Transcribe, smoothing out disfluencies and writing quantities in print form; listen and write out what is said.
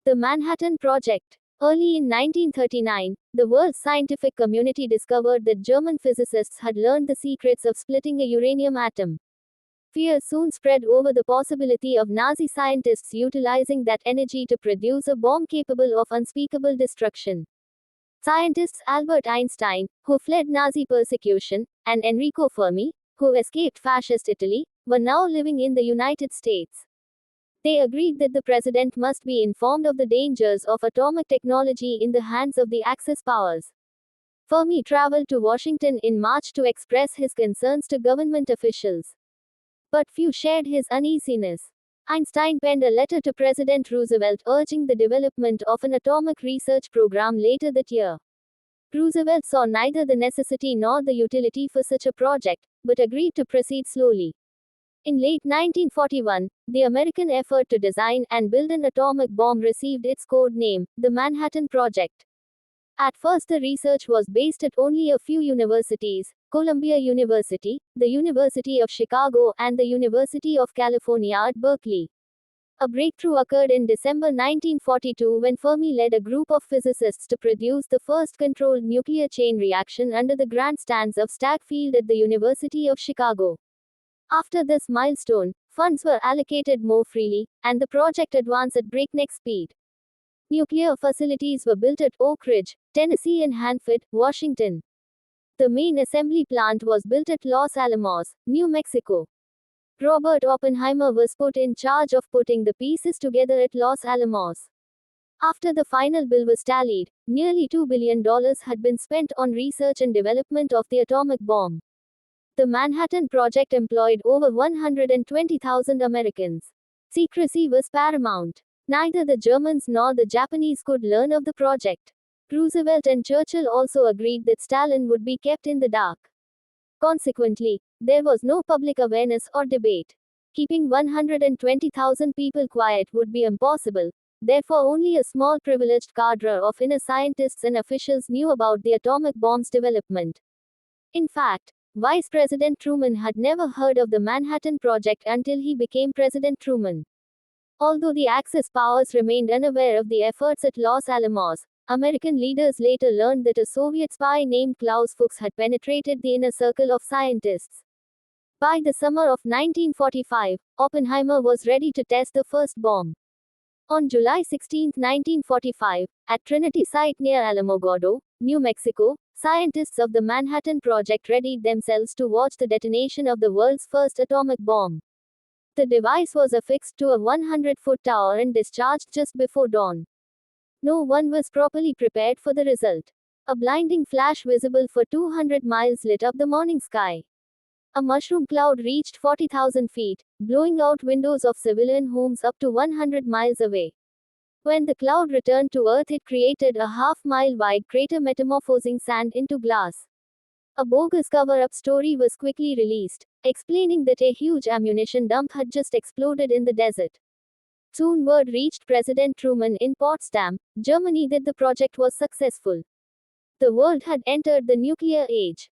The Manhattan Project. Early in 1939, the world's scientific community discovered that German physicists had learned the secrets of splitting a uranium atom. Fear soon spread over the possibility of Nazi scientists utilizing that energy to produce a bomb capable of unspeakable destruction. Scientists Albert Einstein, who fled Nazi persecution, and Enrico Fermi, who escaped fascist Italy, were now living in the United States. They agreed that the president must be informed of the dangers of atomic technology in the hands of the Axis powers. Fermi traveled to Washington in March to express his concerns to government officials. But few shared his uneasiness. Einstein penned a letter to President Roosevelt urging the development of an atomic research program later that year. Roosevelt saw neither the necessity nor the utility for such a project, but agreed to proceed slowly. In late 1941, the American effort to design and build an atomic bomb received its code name, the Manhattan Project. At first, the research was based at only a few universities: Columbia University, the University of Chicago, and the University of California at Berkeley. A breakthrough occurred in December 1942 when Fermi led a group of physicists to produce the first controlled nuclear chain reaction under the grandstands of Stagg Field at the University of Chicago. After this milestone, funds were allocated more freely, and the project advanced at breakneck speed. Nuclear facilities were built at Oak Ridge, Tennessee and Hanford, Washington. The main assembly plant was built at Los Alamos, New Mexico. Robert Oppenheimer was put in charge of putting the pieces together at Los Alamos. After the final bill was tallied, nearly $2 billion had been spent on research and development of the atomic bomb. The Manhattan Project employed over 120,000 Americans. Secrecy was paramount. Neither the Germans nor the Japanese could learn of the project. Roosevelt and Churchill also agreed that Stalin would be kept in the dark. Consequently, there was no public awareness or debate. Keeping 120,000 people quiet would be impossible. Therefore, only a small privileged cadre of inner scientists and officials knew about the atomic bomb's development. In fact, Vice President Truman had never heard of the Manhattan Project until he became President Truman. Although the Axis powers remained unaware of the efforts at Los Alamos, American leaders later learned that a Soviet spy named Klaus Fuchs had penetrated the inner circle of scientists. By the summer of 1945, Oppenheimer was ready to test the first bomb. On July 16, 1945, at Trinity site near Alamogordo, New Mexico, scientists of the Manhattan Project readied themselves to watch the detonation of the world's first atomic bomb. The device was affixed to a 100-foot tower and discharged just before dawn. No one was properly prepared for the result. A blinding flash visible for 200 miles lit up the morning sky. A mushroom cloud reached 40,000 feet, blowing out windows of civilian homes up to 100 miles away. When the cloud returned to Earth, it created a half-mile wide crater metamorphosing sand into glass. A bogus cover-up story was quickly released, explaining that a huge ammunition dump had just exploded in the desert. Soon word reached President Truman in Potsdam, Germany, that the project was successful. The world had entered the nuclear age.